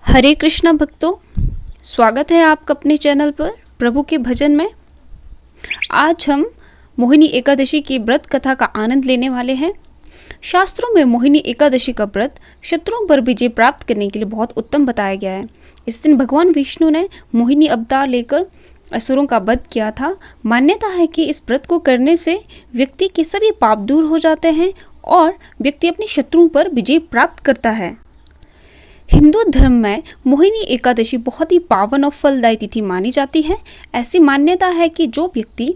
हरे कृष्णा भक्तों, स्वागत है आपका अपने चैनल पर प्रभु के भजन में। आज हम मोहिनी एकादशी की व्रत कथा का आनंद लेने वाले हैं। शास्त्रों में मोहिनी एकादशी का व्रत शत्रुओं पर विजय प्राप्त करने के लिए बहुत उत्तम बताया गया है। इस दिन भगवान विष्णु ने मोहिनी अवतार लेकर असुरों का वध किया था। मान्यता है कि इस व्रत को करने से व्यक्ति के सभी पाप दूर हो जाते हैं और व्यक्ति अपने शत्रुओं पर विजय प्राप्त करता है। हिंदू धर्म में मोहिनी एकादशी बहुत ही पावन और फलदायी तिथि मानी जाती है। ऐसी मान्यता है कि जो व्यक्ति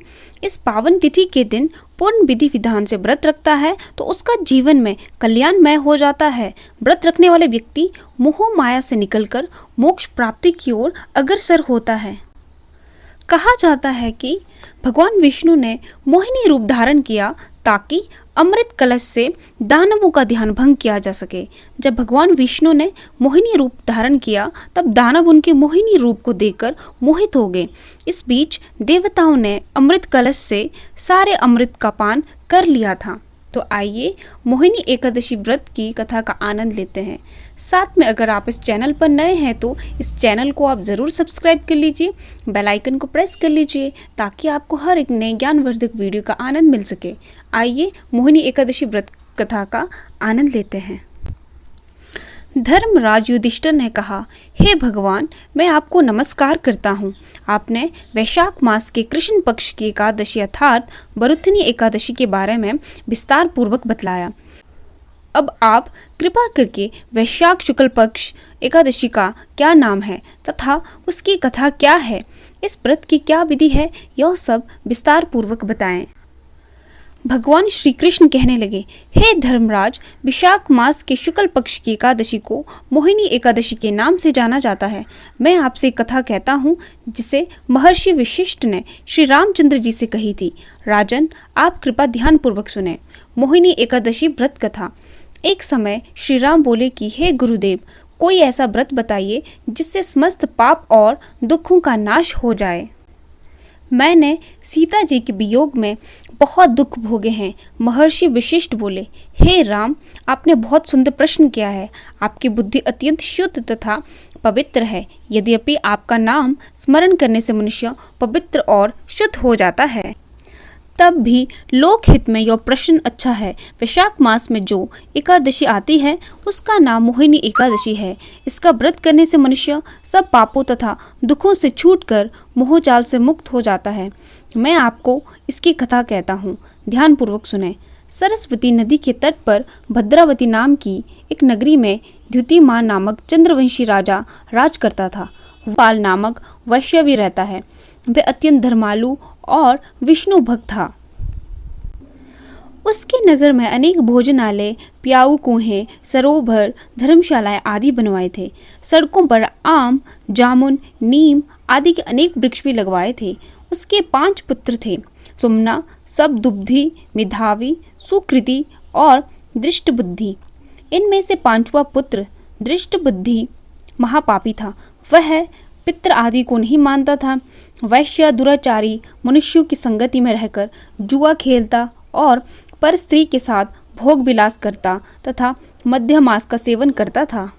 इस पावन तिथि के दिन पूर्ण विधि विधान से व्रत रखता है तो उसका जीवन में कल्याणमय हो जाता है। व्रत रखने वाले व्यक्ति मोह माया से निकलकर मोक्ष प्राप्ति की ओर अग्रसर होता है। कहा जाता है कि भगवान विष्णु ने मोहिनी रूप धारण किया ताकि अमृत कलश से दानवों का ध्यान भंग किया जा सके। जब भगवान विष्णु ने मोहिनी रूप धारण किया तब दानव उनके मोहिनी रूप को देखकर मोहित हो गए। इस बीच देवताओं ने अमृत कलश से सारे अमृत का पान कर लिया था। तो आइए मोहिनी एकादशी व्रत की कथा का आनंद लेते हैं। साथ में अगर आप इस चैनल पर नए हैं तो इस चैनल को आप ज़रूर सब्सक्राइब कर लीजिए, बेल आइकन को प्रेस कर लीजिए ताकि आपको हर एक नए ज्ञानवर्धक वीडियो का आनंद मिल सके। आइए मोहिनी एकादशी व्रत कथा का आनंद लेते हैं। धर्मराज युधिष्ठिर ने कहा, हे भगवान, मैं आपको नमस्कार करता हूँ। आपने वैशाख मास के कृष्ण पक्ष की एकादशी अर्थात बरुथनी एकादशी के बारे में विस्तार पूर्वक बतलाया। अब आप कृपा करके वैशाख शुक्ल पक्ष एकादशी का क्या नाम है तथा उसकी कथा क्या है, इस व्रत की क्या विधि है, यह सब विस्तार पूर्वक बताएं। भगवान श्री कृष्ण कहने लगे, हे धर्मराज, विशाख मास के शुक्ल पक्ष की एकादशी को मोहिनी एकादशी के नाम से जाना जाता है। मैं आपसे एक कथा कहता हूँ जिसे महर्षि वशिष्ठ ने श्री रामचंद्र जी से कही थी। राजन, आप कृपा ध्यान पूर्वक सुने। मोहिनी एकादशी व्रत कथा। एक समय श्री राम बोले कि हे गुरुदेव, कोई ऐसा व्रत बताइए जिससे समस्त पाप और दुखों का नाश हो जाए। मैंने सीता जी के वियोग में बहुत दुख भोगे हैं। महर्षि वशिष्ठ बोले, हे राम, आपने बहुत सुंदर प्रश्न किया है। आपकी बुद्धि अत्यंत शुद्ध तथा पवित्र है। यद्यपि आपका नाम स्मरण करने से मनुष्य पवित्र और शुद्ध हो जाता है, तब भी लोक हित में यह प्रश्न अच्छा है। वैशाख मास में जो एकादशी आती है उसका नाम मोहिनी एकादशी है। इसका व्रत करने से मनुष्य सब पापों तथा दुखों से छूटकर मोहजाल से मुक्त हो जाता है। मैं आपको इसकी कथा कहता हूँ, ध्यान पूर्वक सुने। सरस्वती नदी के तट पर भद्रावती नाम की एक नगरी में द्युतिमान नामक चंद्रवंशी राजा राज करता था। पाल नामक वैश्य भी रहता है। वह अत्यंत धर्मालु और विष्णु भक्त था। उसके नगर में अनेक भोजनालय, प्याऊ कुएं, सरोवर, धर्मशालाएं आदि बनवाए थे। सड़कों पर आम, जामुन, नीम आदि के अनेक वृक्ष भी लगवाए थे। उसके 5 पुत्र थे, सुमना, सबदुब्धि, मेधावी, सुकृति और दृष्टबुद्धि। इनमें से 5वां पुत्र दृष्टबुद्धि महापापी था। वह पितृ आदि को नहीं मानता था। वैश्य दुराचारी मनुष्यों की संगति में रहकर जुआ खेलता और पर स्त्री के साथ भोग विलास करता तथा मध्य मास का सेवन करता था।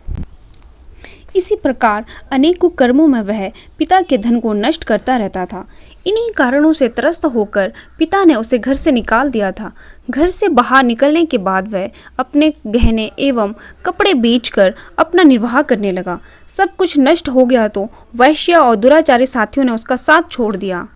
इसी प्रकार अनेकों कर्मों में वह पिता के धन को नष्ट करता रहता था। इन्हीं कारणों से त्रस्त होकर पिता ने उसे घर से निकाल दिया था। घर से बाहर निकलने के बाद वह अपने गहने एवं कपड़े बेचकर अपना निर्वाह करने लगा। सब कुछ नष्ट हो गया तो वैश्य और दुराचारी साथियों ने उसका साथ छोड़ दिया।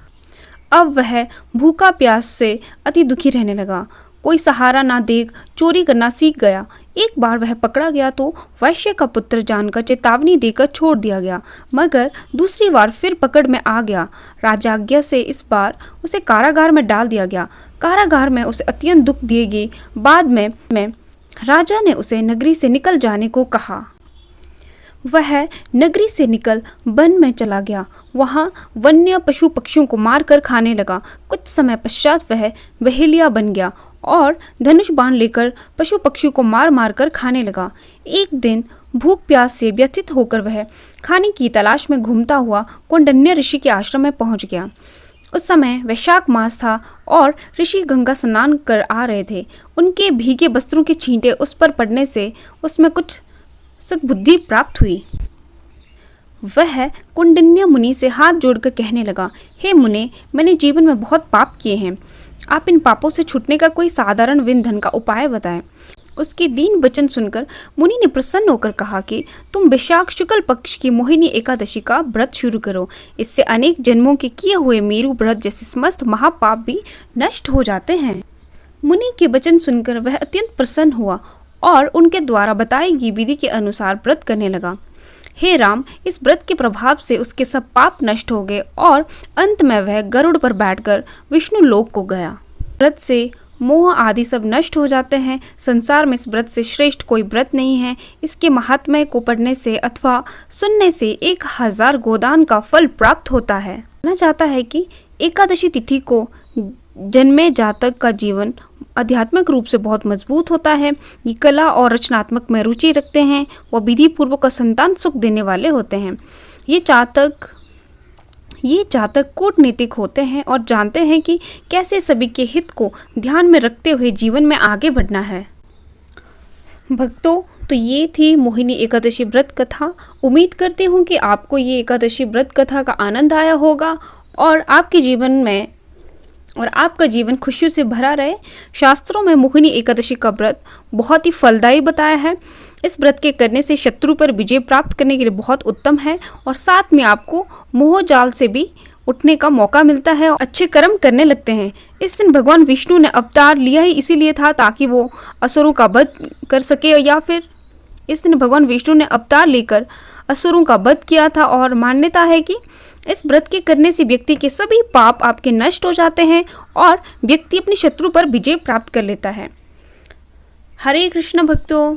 अब वह भूखा प्यास से अति दुखी रहने लगा। कोई सहारा ना देख चोरी करना सीख गया। एक बार वह पकड़ा गया तो वैश्य का पुत्र जानकर चेतावनी देकर छोड़ दिया गया, मगर दूसरी बार फिर पकड़ में आ गया। राजाज्ञा से इस बार उसे कारागार में डाल दिया गया। कारागार में उसे अत्यंत दुख दिए गए। बाद में राजा ने उसे नगरी से निकल जाने को कहा। वह नगरी से निकल वन में चला गया। वहाँ वन्य पशु पक्षियों को मारकर खाने लगा। कुछ समय पश्चात वह बहेलिया बन गया और धनुष बाण लेकर पशु पक्षियों को मार मार कर खाने लगा। एक दिन भूख प्यास से व्यथित होकर वह खाने की तलाश में घूमता हुआ कौंडिन्य ऋषि के आश्रम में पहुंच गया। उस समय वैशाख मास था और ऋषि गंगा स्नान कर आ रहे थे। उनके भीगे वस्त्रों के छींटे उस पर पड़ने से उसमें कुछ सद्बुद्धि प्राप्त हुई। वह कुंडिन्य मुनि से हाथ जोड़कर कहने लगा, हे मुने, मैंने जीवन में बहुत पाप किए हैं। आप इन पापों से छूटने का कोई साधारण विंधन का उपाय बताएं। उसके दीन वचन सुनकर मुनि ने प्रसन्न होकर कहा कि तुम वैशाख शुक्ल पक्ष की मोहिनी एकादशी का व्रत शुरू करो। इससे अनेक जन्मों के किए हुए मेरु व्रत जैसे समस्त महापाप भी नष्ट हो जाते हैं। मुनि के वचन सुनकर वह अत्यंत प्रसन्न हुआ और उनके द्वारा बताई गई विधि के अनुसार व्रत करने लगा। हे राम, इस व्रत के प्रभाव से उसके सब पाप नष्ट हो गए और अंत में वह गरुड़ पर बैठकर विष्णु लोक को गया। व्रत से मोह आदि सब नष्ट हो जाते हैं। संसार में इस व्रत से श्रेष्ठ कोई व्रत नहीं है। इसके महात्म्य को पढ़ने से अथवा सुनने से 1000 गोदान का फल प्राप्त होता है। माना जाता है कि एकादशी तिथि को जन्मे जातक का जीवन आध्यात्मिक रूप से बहुत मजबूत होता है। ये कला और रचनात्मक में रुचि रखते हैं। वह विधि पूर्वक का संतान सुख देने वाले होते हैं। ये जातक कूटनीतिक होते हैं और जानते हैं कि कैसे सभी के हित को ध्यान में रखते हुए जीवन में आगे बढ़ना है। भक्तों, तो ये थी मोहिनी एकादशी व्रत कथा। उम्मीद करती हूँ कि आपको ये एकादशी व्रत कथा का आनंद आया होगा और आपका जीवन खुशियों से भरा रहे। शास्त्रों में मोहिनी एकादशी का व्रत बहुत ही फलदायी बताया है। इस व्रत के करने से शत्रु पर विजय प्राप्त करने के लिए बहुत उत्तम है और साथ में आपको मोह जाल से भी उठने का मौका मिलता है और अच्छे कर्म करने लगते हैं। इस दिन भगवान विष्णु ने अवतार लिया ही इसीलिए था ताकि वो असुरों का वध कर सके, या फिर इस दिन भगवान विष्णु ने अवतार लेकर असुरों का वध किया था। और मान्यता है कि इस व्रत के करने से व्यक्ति के सभी पाप आपके नष्ट हो जाते हैं और व्यक्ति अपने शत्रु पर विजय प्राप्त कर लेता है। हरे कृष्ण भक्तों।